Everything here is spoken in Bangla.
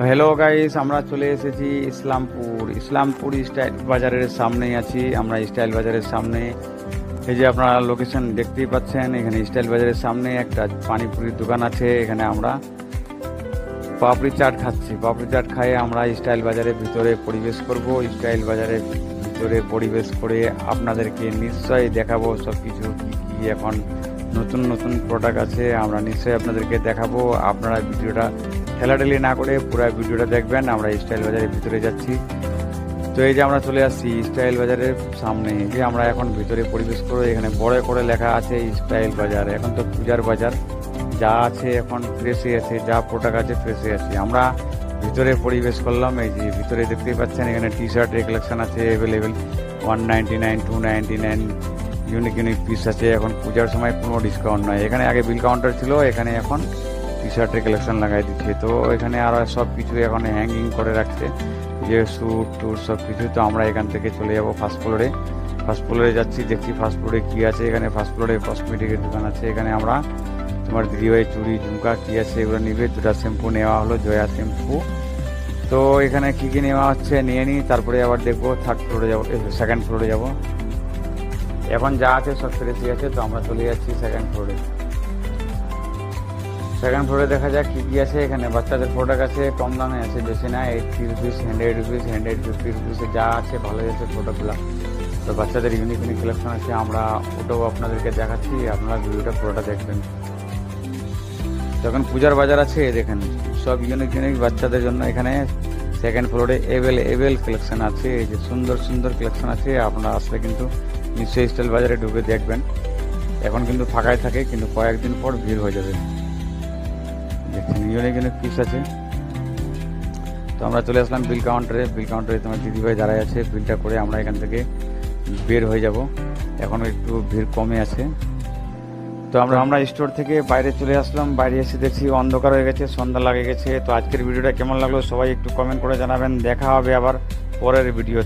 হ্যালো গাইস, আমরা চলে এসেছি ইসলামপুর স্টাইল বাজারের সামনেই আছি। আমরা স্টাইল বাজারের সামনে, এই যে আপনারা লোকেশন দেখতেই পাচ্ছেন, এখানে স্টাইল বাজারের সামনে একটা পানিপুরির দোকান আছে। এখানে আমরা পাপড়ি চাট খাচ্ছি। পাপড়ি চাট খাইয়ে আমরা স্টাইল বাজারের ভিতরে পরিবেশ করব। স্টাইল বাজারের ভিতরে পরিবেশ করে আপনাদেরকে নিশ্চয়ই দেখাবো সব কিছু কী কী এখন নতুন নতুন প্রোডাক্ট আছে, আমরা নিশ্চয়ই আপনাদেরকে দেখাবো। আপনারা ভিডিওটা ঠেলাঠেলি না করে পুরো ভিডিওটা দেখবেন। আমরা স্টাইল বাজারের ভিতরে যাচ্ছি। তো এই যে আমরা চলে আসছি স্টাইল বাজারের সামনে, যে আমরা এখন ভিতরে পরিবেশ করে, এখানে বড় করে লেখা আছে স্টাইল বাজার। এখন তো পূজার বাজার, যা আছে এখন ফ্রেশে আছে, যা প্রোডাক্ট আছে ফ্রেশে আছে। আমরা ভিতরে পরিবেশ করলাম। এই যে ভিতরে দেখতেই পাচ্ছেন, এখানে টি শার্টের কালেকশন আছে অ্যাভেলেবেল, 199, 299 ইউনিক পিস আছে। এখন পূজার সময় কোনো ডিসকাউন্ট নয়। এখানে আগে বিল কাউন্টার ছিল, এখানে এখন টি শার্টের কালেকশন লাগাই দিচ্ছে। তো এখানে আরও সব কিছু এখন হ্যাঙ্গিং করে রাখছে, যে স্যুট টুট সব কিছু। তো আমরা এখান থেকে চলে যাব ফার্স্ট ফ্লোরে। ফার্স্ট ফ্লোরে যাচ্ছি, দেখছি ফার্স্ট ফ্লোরে কী আছে। এখানে ফার্স্ট ফ্লোরে কসমেটিকের দোকান আছে। এখানে আমরা তোমার দিদিভাই চুড়ি ঝুমকা কী আছে এগুলো নিবে। দুটা শ্যাম্পু নেওয়া হলো, জয়া শ্যাম্পু। তো এখানে কী কী নেওয়া হচ্ছে নিয়ে নিই, তারপরে আবার দেখবো থার্ড ফ্লোরে যাবো, সেকেন্ড ফ্লোরে যাব। এখন যা আছে সব ফ্রেশই আছে। তো আমরা চলে যাচ্ছি সেকেন্ড ফ্লোরে। সেকেন্ড ফ্লোরে দেখা যাক কী কী আছে। এখানে বাচ্চাদের প্রোডাক্ট আছে, কম দামে আছে, বেশি না, 80 রুপিস, 100 রুপিস, 150 রুপিসে যা আছে ভালোই আছে প্রোডাক্টগুলো। তো বাচ্চাদের ইউনিক কালেকশন আছে, আমরা ওটাও আপনাদেরকে দেখাচ্ছি, আপনারা ভিডিওটা পুরোটা দেখবেন। যখন পূজার বাজার আছে, দেখেন সব ইউনিক বাচ্চাদের জন্য এখানে সেকেন্ড ফ্লোরে এভেলেবেল কালেকশন আছে। এই যে সুন্দর সুন্দর কালেকশন আছে, আপনারা আসলে কিন্তু নিশ্চয়ই স্টাইল বাজারে ঢুকে দেখবেন। এখন কিন্তু ফাঁকাই থাকে, কিন্তু কয়েকদিন পর ভিড় হয়ে যাবে। দেখছেন ইউনিক পিস আছে। তো আমরা চলে আসলাম বিল কাউন্টারে। বিল কাউন্টারে তোমার দিদিভাই দাঁড়ায় আছে, বিলটা করে আমরা এখান থেকে বের হয়ে যাব। এখন একটু ভিড় কমে আছে। তো আমরা স্টোর থেকে বাইরে চলে আসলাম। বাইরে এসে দেখছি অন্ধকার হয়ে গেছে, সন্ধ্যা লাগে গেছে। তো আজকের ভিডিওটা কেমন লাগলো সবাই একটু কমেন্ট করে জানাবেন। দেখা হবে আবার পরের ভিডিও।